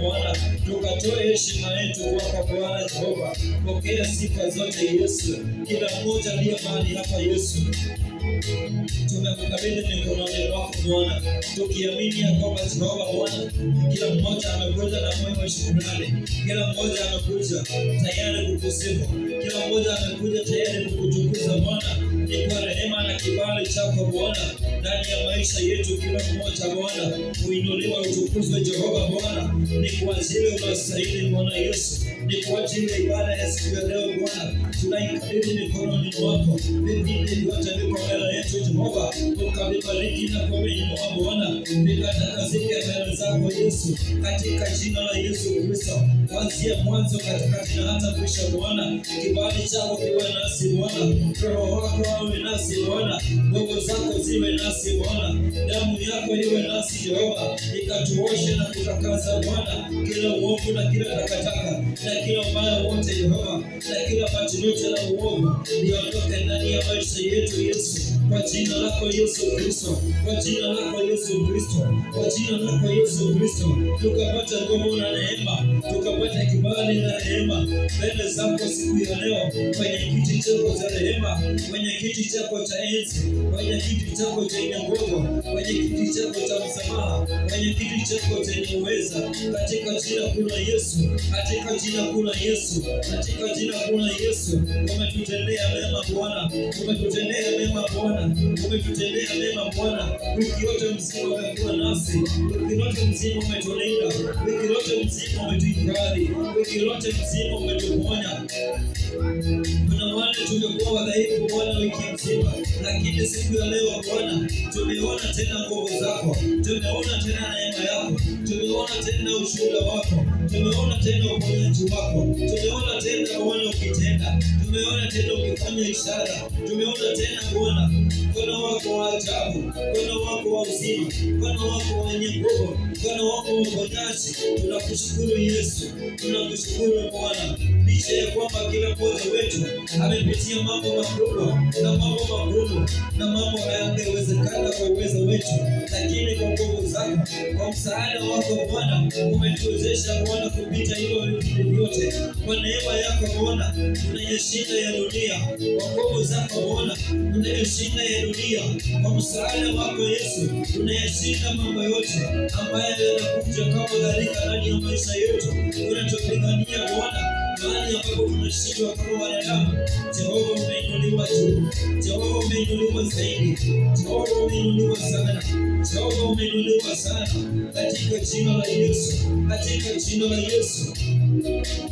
Bwana, tukatoe heshima yetu kwako Bwana Jehova. Pokea sifa zote Yesu, kila mmoja aliye mahali hapa Yesu, tumekukabidhi mikononi mwako Bwana, tukiamini ya kwamba Jehova Bwana, kila mmoja amekuja na moyo wa shukrani, kila mmoja amekuja tayari kukusifu, kila mmoja amekuja tayari kukutukuza Bwana. Ni kwa rehema na kibali chako Bwana ndani ya maisha yetu, kila mmoja Bwana uinuliwa, utukuzwe Jehova Bwana. Ni kwa ajili unastahili Bwana Yesu, ni kwa ajili ya ibada ya siku ya leo Bwana, tunaikabidhi mikononi mwako. Vipindi vyote viko mbele yetu Jehova, ukavibariki na kuviinua Bwana, vikatakasike mbele zako Yesu, katika jina la Yesu Kristo. Kuanzia mwanzo, katikati na hata mwisho Bwana, kibali chako kiwe nasi Bwana, Roho wako awe nasi Bwana, nguvu zako ziwe nasi Bwana, damu yako iwe nasi Jehova, ikatuoshe na kutakasa Bwana kila uovu na kila takataka na kila ubaya wote Jehova, na kila matumizi na uovu liondoke ndani ya maisha yetu Yesu, kwa jina lako Yesu Kristo, kwa jina lako Yesu Kristo, kwa jina lako Yesu Kristo. Tukapata nguvu na neema, tukapata kibali na neema mbele zako siku ya leo, kwenye kiti chako cha rehema, kwenye kiti chako cha enzi, kwenye kiti chako chenye nguvu, kwenye kiti chako cha msamaha, kwenye kiti chako chenye uweza, katika jina kuu la Yesu, katika jina kuu la Yesu, katika jina kuu la Yesu. Umetutendea mema Bwana, umetutendea mema Bwana, umetutendea mema Bwana. Wiki yote mzima umekuwa nasi, wiki yote mzima umetulinda, wiki yote mzima umetuhifadhi, wiki yote mzima umetuponya. Kuna wale tumekuwa wadhaifu Bwana wiki mzima, lakini siku ya leo Bwana tumeona tena nguvu zako, tumeona tena neema yako, tumeona tena ushuhuda wako, tumeona tena uponyaji wako, tumeona tena Bwana ukitenda, tumeona tena ukifanya ishara, tumeona tena Bwana mkono wako wa ajabu, mkono wako wa uzima, mkono wako wenye nguvu, mkono wako wa uponyaji. Tunakushukuru Yesu, tunakushukuru Bwana, licha ya kwamba kila mmoja wetu amepitia mambo makubwa na mambo magumu na mambo hayangewezekana kwa uwezo wetu, lakini kwa nguvu zako, kwa msaada wako Bwana, umetuwezesha Bwana kupita hilo vyote. Kwa neema yako Bwana tunayeshinda ya dunia, kwa nguvu zako Bwana tunayeshinda ya dunia, kwa msaada wako Yesu tunayeshinda mambo yote ambayo yanakuja kama gharika ndani ya maisha yetu. Unatupigania Bwana mahali ambapo tunashindwa kama wanadamu. Jehova umeinuliwa juu, Jehova umeinuliwa zaidi, Jehova umeinuliwa sana, Jehova umeinuliwa sana, katika jina la Yesu, katika jina la Yesu.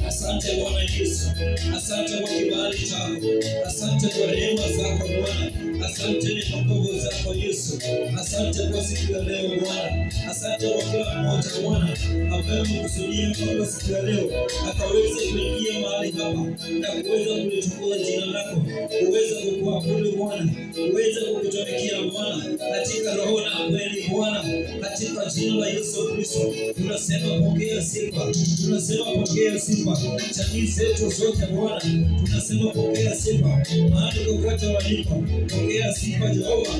Asante Bwana Yesu, asante kwa kibali chako, asante kwa rehema zako Bwana, asante ni kwa nguvu zako Yesu, asante kwa siku ya leo Bwana, asante kwa kila mmoja Bwana ambaye umekusudia kwamba siku ya leo akaweza kuingia mahali hapa na kuweza kulitukuza jina lako, kuweza kukuabudu Bwana, kuweza kukutumikia Bwana katika roho na kweli Bwana, katika jina la Yesu Kristo. Tunasema pokea sifa, tunasema pokea sifa, jamii zetu zote Bwana, tunasema pokea sifa mahali kokote walipo. Pokea sifa Jehova,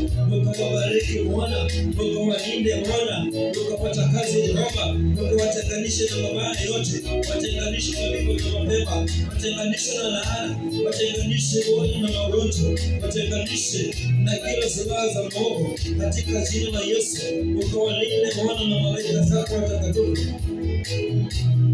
ukawabariki Bwana, ukawalinde Bwana, ukapata kazi Jehova, ukawatenganishe na mabaya yote, watenganishe na vifo vya mapema, watenganishe na laana, watenganishe Bwana na magonjwa, watenganishe na kila silaha za maovu, katika jina la Yesu. Ukawalinde Bwana na malaika zako watakatifu,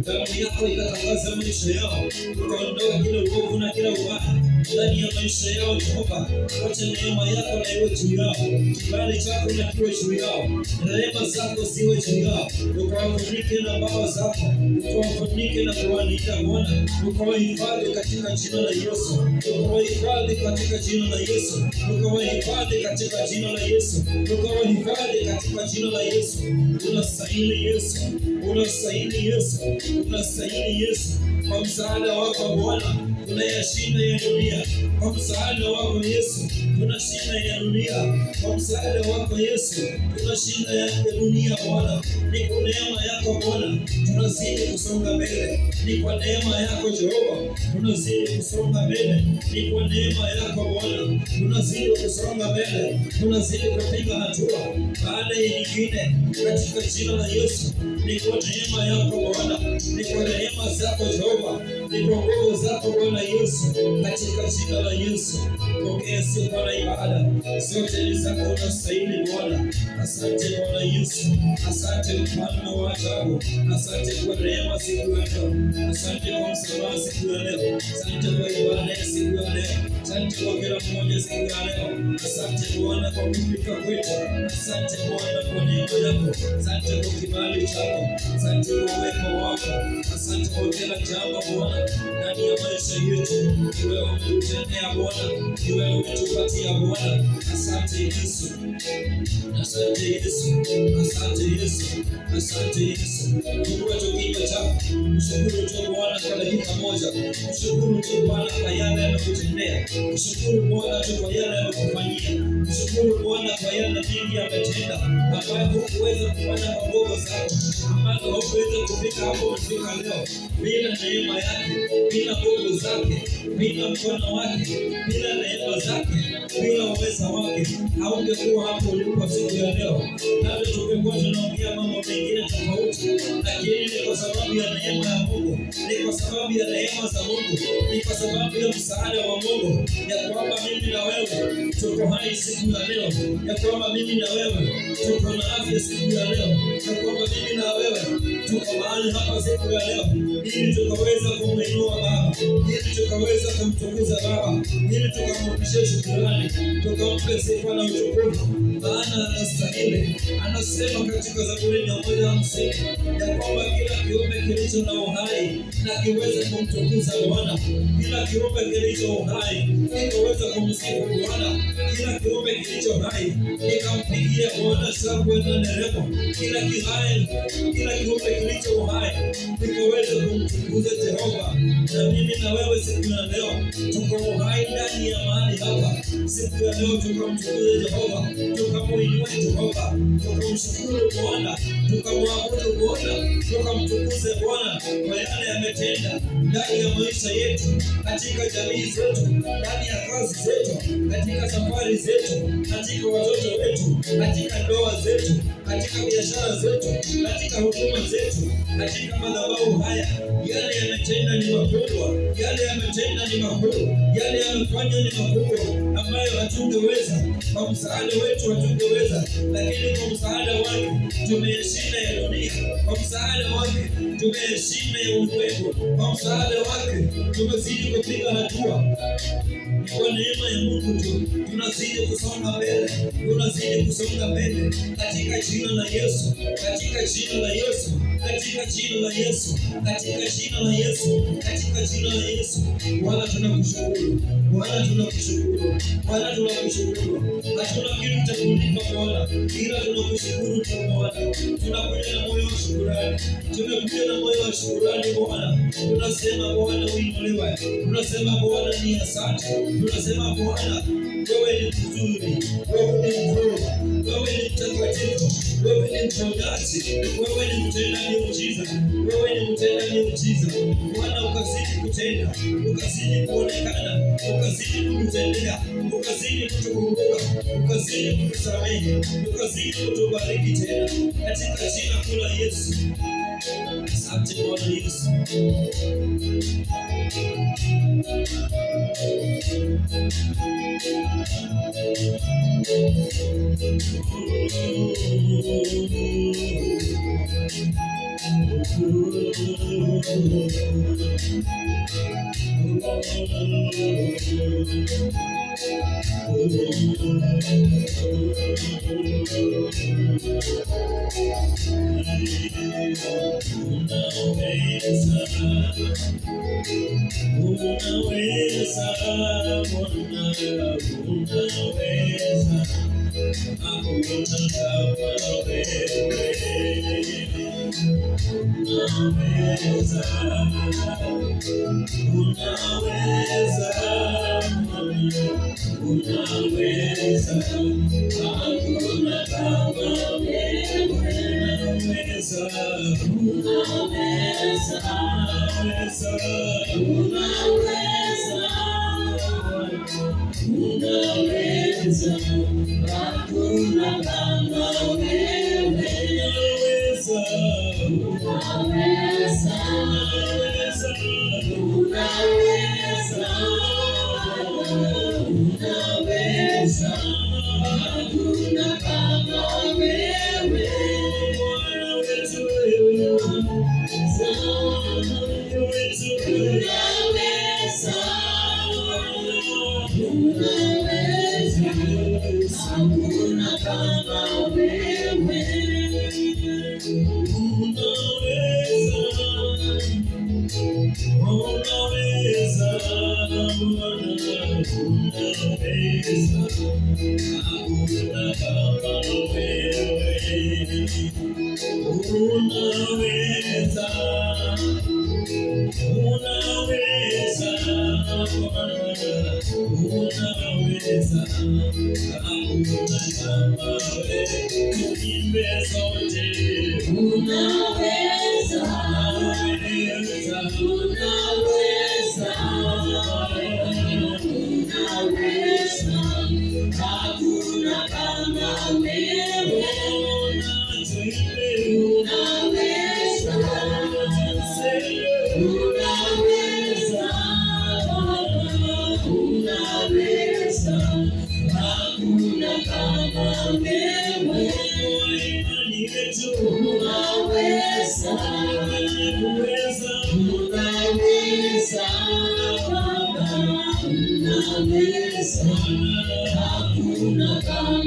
damu yako ikatangaza maisha yao, ukaondoa kila uovu na kila ubaya ndani ya maisha yao Jehova. Wacha neema yako na iwe juu yao, kibali chako na kiwe juu yao, rehema zako ziwe juu yao, ukawafunike na mbawa zako, ukawafunike na kuwalinda Bwana, ukawahifadhi katika jina la Yesu, ukawahifadhi katika jina la Yesu, ukawahifadhi katika jina la Yesu, ukawahifadhi katika jina la Yesu. Unastahili Yesu, unastahili Yesu, unastahili Yesu. Kwa msaada wako Bwana tunayashinda ya dunia, kwa msaada wako Yesu tunashinda ya dunia kwa msaada wako Yesu. Tunashinda ya dunia Bwana, ni kwa neema yako Bwana tunazidi kusonga mbele. Ni kwa neema yako Jehova tunazidi kusonga mbele. Ni kwa neema yako Bwana tunazidi kusonga mbele, tunazidi kupiga hatua baada ya nyingine katika jina la Yesu. Ni kwa neema yako Bwana, ni kwa neema zako Jehova, ni kwa nguvu zako Bwana Yesu, katika jina la Yesu. Pokea sifa na ibada zote ni zako, unastahili Bwana. Asante Bwana Yesu, asante mfalme wa ajabu, asante kwa neema siku ya leo, asante kwa msamaha siku ya leo, asante kwa ibada ya siku ya leo, asante kwa kila mmoja siku ya leo. Asante Bwana kwa kufika kwetu, asante Bwana kwa neema yako, asante kwa kibali chako, asante kwa uwepo wako, asante kwa kila jambo Bwana ndani ya maisha yetu. Wewe umetutendea Bwana, wewe umetupatia Bwana. Asante Yesu, asante Yesu, asante Yesu, asante Yesu. Mungu wetu kinywa chako, mshukuru tu Bwana kwa dakika moja, mshukuru tu Bwana kwa yale anayotendea, mshukuru Bwana tu kwa yale anayokufanyia, mshukuru Bwana kwa yale mengi ametenda ambayo hukuweza kufanya kwa nguvu zako, ambazo hukuweza kufika hapo umefika leo bila neema yake, bila nguvu zake, bila mkono wake, bila neema zake, bila uweza wake, haungekuwa hapo ulipo siku ya leo. Labda tungekuwa tunaongea mambo mengine tofauti, lakini ni kwa sababu ya neema ya Mungu, ni kwa sababu ya neema za Mungu, ni kwa sababu ya msaada wa Mungu, ya kwamba mimi na wewe tuko hai siku ya leo, ya kwamba mimi na wewe tuko na afya siku ya leo, ya kwamba mimi na wewe tuko mahali hapa siku ya leo, ili tukaweza kumuinua Baba, ili tukaweza kumtukuza Baba, ili tukamrudishie shukrani, tukampe sifa na utukufu, maana anastahili. Anasema katika Zaburi 150 ya kwamba kila kiumbe kilicho na uhai na kiweze kumtukuza Bwana, kila kiumbe kilicho uhai kiweze kumsifu Bwana, kila kiumbe kilicho hai kikampigia Bwana shangwe na nderemo, kila kiumbe kilicho uhai kiweze kumtukuza Jehova. Na mimi na wewe siku ya leo tuko uhai ndani ya mahali hapa siku ya leo, tukamtukuze Jehova, tukamuinua Jehova, tukamshukuru Bwana, tukamwabudu Bwana, tukamtukuze Bwana kwa yale ametenda ndani ya maisha yetu, katika jamii zetu, ndani ya kazi zetu, katika safari zetu, katika watoto wetu, katika ndoa zetu, katika biashara zetu, katika huduma zetu, katika madhabahu haya. Yale yametenda ni makubwa, yale yametenda ni makubwa, yale yamefanya ni makubwa ambayo hatungeweza, kwa msaada wetu hatungeweza, lakini kwa msaada wake tumeyashinda ya dunia, kwa msaada wake tumeyashinda ya ulimwengu, kwa msaada wake tumezidi kupiga hatua. Kwa neema ya Mungu tu tunazidi kusonga mbele, tunazidi kusonga mbele katika jina la Yesu, katika jina la Yesu, katika jina la Yesu, katika jina la Yesu, katika jina la Yesu. Bwana tunakushukuru, Bwana tunakushukuru, Bwana tunakushukuru. Hatuna kitu cha kulipa Bwana, ila tunakushukuru tu Bwana. Tunakuja na moyo wa shukrani, tunakuja na moyo wa shukrani Bwana. Tunasema Bwana uinuliwe, tunasema Bwana ni asante, tunasema Bwana wewe ni mzuri, wewe ni mkuu, wewe ni mtakatifu, wewe ni mponyaji, wewe ni mtenda miujiza, wewe ni mtenda miujiza. Bwana ukazidi kutenda, ukazidi kuonekana, ukazidi kutendea, ukazidi kutukumbuka, ukazidi kutusamehe, ukazidi kutubariki tena katika jina la Yesu. Asante Bwana Yesu. Unaweza, Hakuna kama